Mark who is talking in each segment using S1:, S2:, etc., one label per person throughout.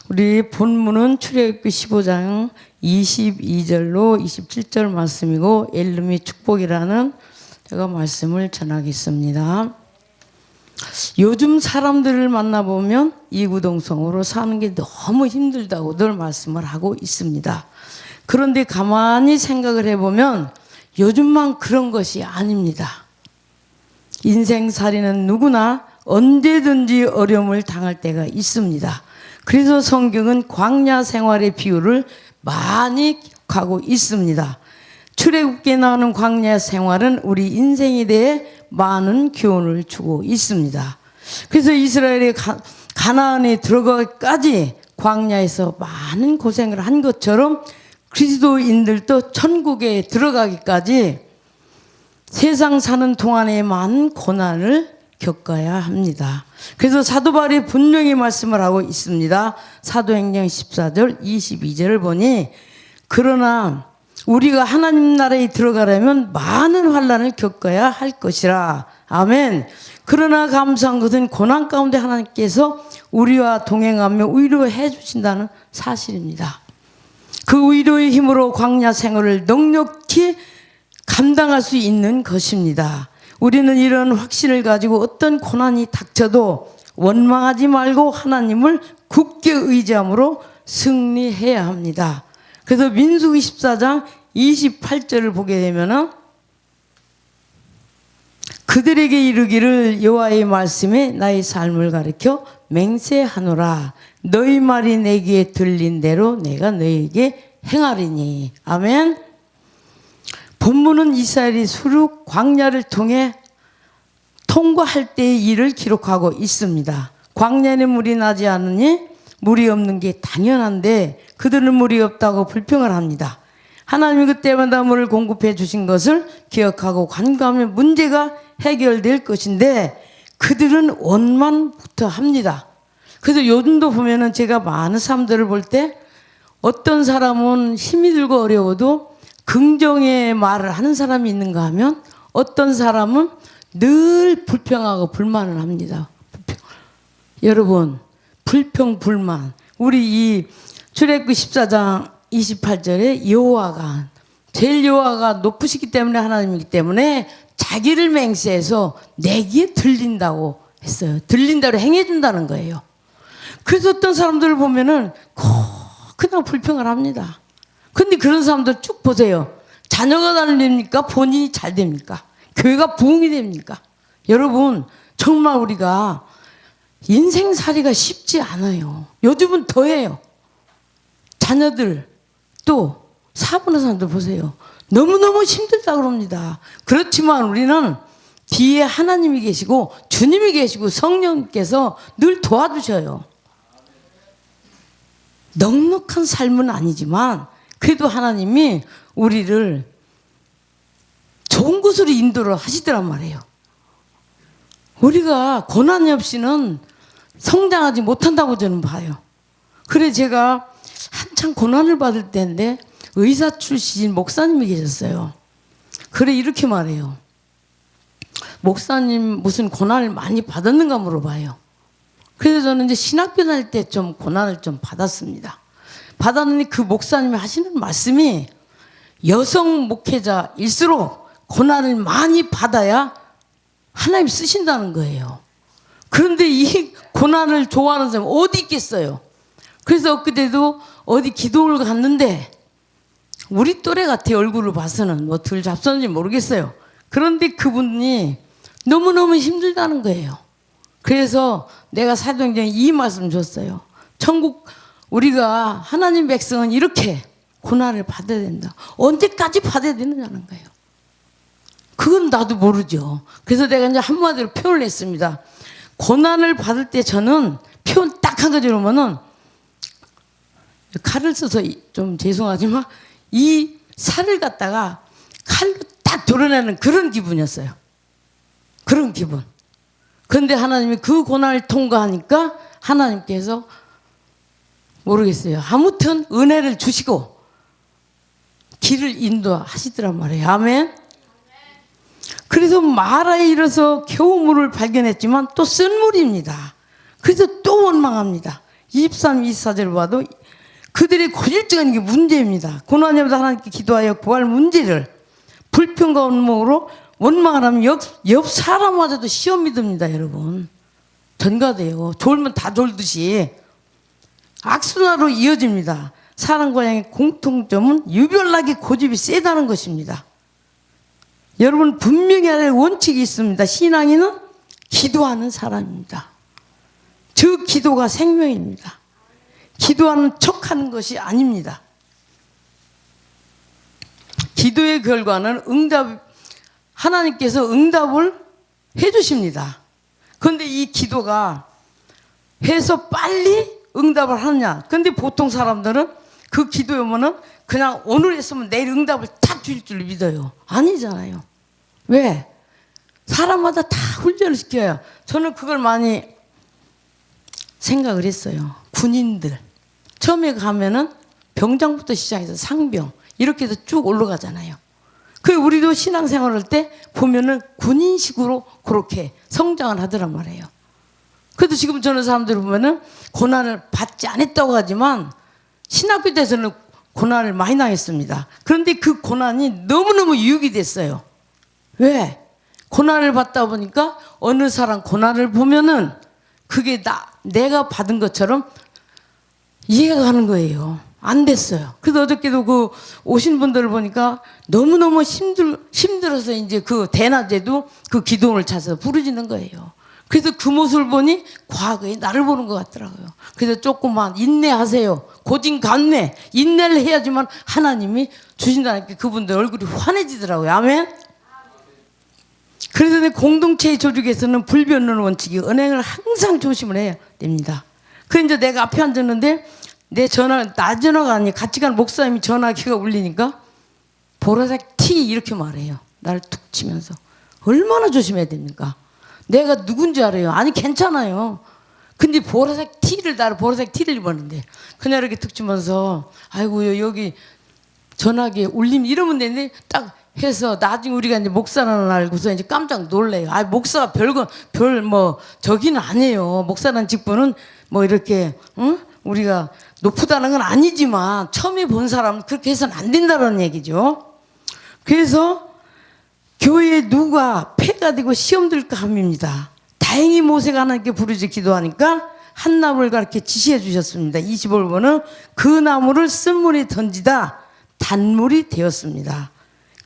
S1: 우리 본문은 출애굽기 15장 22절로 27절 말씀이고 엘름이 축복이라는 제가 말씀을 전하겠습니다. 요즘 사람들을 만나보면 이구동성으로 사는 게 너무 힘들다고 늘 말씀을 하고 있습니다. 그런데 가만히 생각을 해보면 요즘만 그런 것이 아닙니다. 인생살이는 누구나 언제든지 어려움을 당할 때가 있습니다. 그래서 성경은 광야 생활의 비유를 많이 가고 있습니다. 출애굽기에 나오는 광야 생활은 우리 인생에 대해 많은 교훈을 주고 있습니다. 그래서 이스라엘이 가나안에 들어가기까지 광야에서 많은 고생을 한 것처럼 그리스도인들도 천국에 들어가기까지 세상 사는 동안에 많은 고난을 겪어야 합니다. 그래서 사도 바울이 분명히 말씀을 하고 있습니다. 사도행전 14절 22절을 보니 그러나 우리가 하나님 나라에 들어가려면 많은 환난을 겪어야 할 것이라. 아멘. 그러나 감사한 것은 고난 가운데 하나님께서 우리와 동행하며 위로해 주신다는 사실입니다. 그 위로의 힘으로 광야 생활을 넉넉히 감당할 수 있는 것입니다. 우리는 이런 확신을 가지고 어떤 고난이 닥쳐도 원망하지 말고 하나님을 굳게 의지함으로 승리해야 합니다. 그래서 민수기 14장 28절을 보게 되면은 그들에게 이르기를 여호와의 말씀에 나의 삶을 가르쳐 맹세하노라. 너희 말이 내 귀에 들린 대로 내가 너희에게 행하리니. 아멘. 본문은 이스라엘이 수륙 광야를 통해 통과할 때의 일을 기록하고 있습니다. 광야에는 물이 나지 않으니 물이 없는 게 당연한데 그들은 물이 없다고 불평을 합니다. 하나님이 그때마다 물을 공급해 주신 것을 기억하고 간구하면 문제가 해결될 것인데 그들은 원망부터 합니다. 그래서 요즘도 보면은 제가 많은 사람들을 볼 때 어떤 사람은 힘이 들고 어려워도 긍정의 말을 하는 사람이 있는가 하면 어떤 사람은 늘 불평하고 불만을 합니다. 여러분, 불평, 불만. 우리 이 출애굽기 14장 28절에 여호와가 제일 여호와가 높으시기 때문에 하나님이기 때문에 자기를 맹세해서 내 귀에 들린다고 했어요. 들린다고 행해준다는 거예요. 그래서 어떤 사람들을 보면은 그냥 불평을 합니다. 근데 그런 사람들 쭉 보세요. 자녀가 잘 됩니까? 본인이 잘 됩니까? 교회가 부흥이 됩니까? 여러분, 정말 우리가 인생살이가 쉽지 않아요. 요즘은 더해요. 자녀들 또 사부는 사람들 보세요. 너무너무 힘들다 그럽니다. 그렇지만 우리는 뒤에 하나님이 계시고 주님이 계시고 성령께서 늘 도와주셔요. 넉넉한 삶은 아니지만 그래도 하나님이 우리를 좋은 곳으로 인도를 하시더란 말이에요. 우리가 고난이 없이는 성장하지 못한다고 저는 봐요. 그래 제가 한참 고난을 받을 때인데 의사 출신 목사님이 계셨어요. 그래 이렇게 말해요. 목사님 무슨 고난을 많이 받았는가 물어봐요. 그래서 저는 이제 신학교 다닐 때 좀 고난을 좀 받았습니다. 받았는데 그 목사님이 하시는 말씀이 여성 목회자일수록 고난을 많이 받아야 하나님 쓰신다는 거예요. 그런데 이 고난을 좋아하는 사람이 어디 있겠어요? 그래서 엊그제도 어디 기도를 갔는데 우리 또래 같아요. 얼굴을 봐서는 뭐 덜 잡섰는지 모르겠어요. 그런데 그분이 너무너무 힘들다는 거예요. 그래서 내가 사도행전에 이 말씀 줬어요. 천국 우리가 하나님 백성은 이렇게 고난을 받아야 된다. 언제까지 받아야 되느냐는 거예요. 그건 나도 모르죠. 그래서 내가 이제 한마디로 표현을 했습니다. 고난을 받을 때 저는 표현 딱 한 가지로 보면은 칼을 써서 좀 죄송하지만 이 살을 갖다가 칼로 딱 도려내는 그런 기분이었어요. 그런 기분. 그런데 하나님이 그 고난을 통과하니까 하나님께서 모르겠어요. 아무튼 은혜를 주시고 길을 인도하시더란 말이에요. 아멘. 그래서 마라에 이르러서 겨우 물을 발견했지만 또 쓴 물입니다. 그래서 또 원망합니다. 23, 24절을 봐도 그들의 고질적인 게 문제입니다. 고난에보다 하나님께 기도하여 구할 문제를 불평과 원망으로 원망하면 옆 사람마저도 시험이 듭니다, 여러분. 전가돼요. 졸면 다 졸듯이 악순환으로 이어집니다. 사람과 양의 공통점은 유별나게 고집이 세다는 것입니다. 여러분 분명히 알 원칙이 있습니다. 신앙인은 기도하는 사람입니다. 저 기도가 생명입니다. 기도하는 척하는 것이 아닙니다. 기도의 결과는 하나님께서 응답을 해주십니다. 그런데 이 기도가 해서 빨리 응답을 하느냐? 근데 보통 사람들은 그 기도에 오면은 그냥 오늘 했으면 내일 응답을 다 줄 줄 믿어요. 아니잖아요. 왜? 사람마다 다 훈련을 시켜요. 저는 그걸 많이 생각을 했어요. 군인들 처음에 가면은 병장부터 시작해서 상병 이렇게 해서 쭉 올라가잖아요. 그 우리도 신앙생활할 때 보면은 군인식으로 그렇게 성장을 하더란 말이에요. 그래도 지금 저는 사람들 보면은 고난을 받지 않았다고 하지만 신학교 때서는 고난을 많이 당했습니다. 그런데 그 고난이 너무너무 유익이 됐어요. 왜? 고난을 받다 보니까 어느 사람 고난을 보면은 그게 내가 받은 것처럼 이해가 가는 거예요. 안 됐어요. 그래서 어저께도 그 오신 분들을 보니까 너무너무 힘들어서 이제 그 대낮에도 그 기도를 찾아서 부르짖는 거예요. 그래서 그 모습을 보니 과거에 나를 보는 것 같더라고요. 그래서 조금만 인내하세요. 고진감래 인내를 해야지만 하나님이 주신다니까 그분들 얼굴이 환해지더라고요. 아멘. 그래서 공동체의 조직에서는 불변론 원칙이 은행을 항상 조심을 해야 됩니다. 그래서 이제 내가 앞에 앉았는데 내 나 전화가 아니고 같이 간 목사님이 전화기가 울리니까 보라색 티 이렇게 말해요. 나를 툭 치면서 얼마나 조심해야 됩니까? 내가 누군지 알아요. 아니 괜찮아요. 근데 나를 보라색 티를 입었는데 그냥 이렇게 툭 치면서 아이고 여기 전화기에 울림 이러면 되는데 딱 해서 나중에 우리가 이제 목사라는 알고서 이제 깜짝 놀래요. 아 목사가 저기는 아니에요. 목사라는 직분은 뭐 이렇게 우리가 높다는 건 아니지만 처음에 본 사람은 그렇게 해서는 안 된다는 얘기죠. 그래서 교회에 누가 폐가 되고 시험 들까 함입니다. 다행히 모세가 하나님께 부르짖어 기도하니까 한 나무를 가르쳐 지시해 주셨습니다. 25번은 그 나무를 쓴물에 던지다 단물이 되었습니다.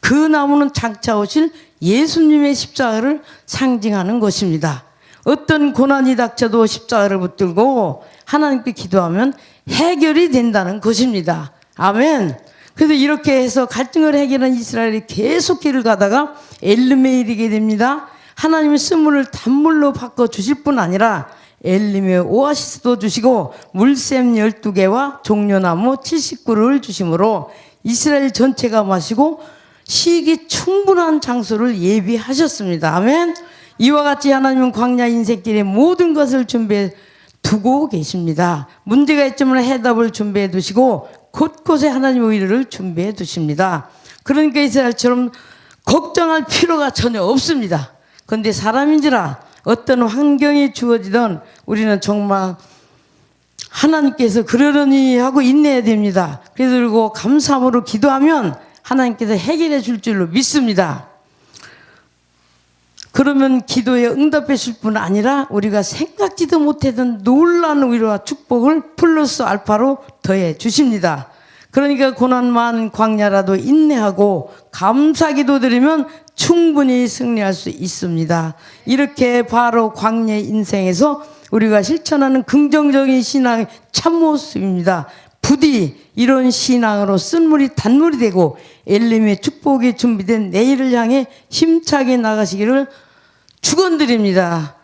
S1: 그 나무는 장차 오실 예수님의 십자가를 상징하는 것입니다. 어떤 고난이 닥쳐도 십자가를 붙들고 하나님께 기도하면 해결이 된다는 것입니다. 아멘. 그래서 이렇게 해서 갈등을 해결한 이스라엘이 계속 길을 가다가 엘림에 이르게 됩니다. 하나님이 쓴물을 단물로 바꿔 주실 뿐 아니라 엘림의 오아시스도 주시고 물샘 12개와 종려나무 70그루를 주심으로 이스라엘 전체가 마시고 시기 충분한 장소를 예비하셨습니다. 아멘. 이와 같이 하나님은 광야 인생길에 모든 것을 준비해 두고 계십니다. 문제가 있지만 해답을 준비해 두시고 곳곳에 하나님의 의를 준비해 두십니다. 그러니까 이스라엘처럼 걱정할 필요가 전혀 없습니다. 그런데 사람인지라 어떤 환경이 주어지든 우리는 정말 하나님께서 그러려니 하고 인내해야 됩니다. 그리고 감사함으로 기도하면 하나님께서 해결해 줄 줄로 믿습니다. 그러면 기도에 응답해 줄 뿐 아니라 우리가 생각지도 못했던 놀라운 위로와 축복을 플러스 알파로 더해 주십니다. 그러니까 고난 많은 광야라도 인내하고 감사 기도 드리면 충분히 승리할 수 있습니다. 이렇게 바로 광야 인생에서 우리가 실천하는 긍정적인 신앙의 참모습입니다. 부디 이런 신앙으로 쓴물이 단물이 되고 엘림의 축복이 준비된 내일을 향해 힘차게 나가시기를 축원드립니다.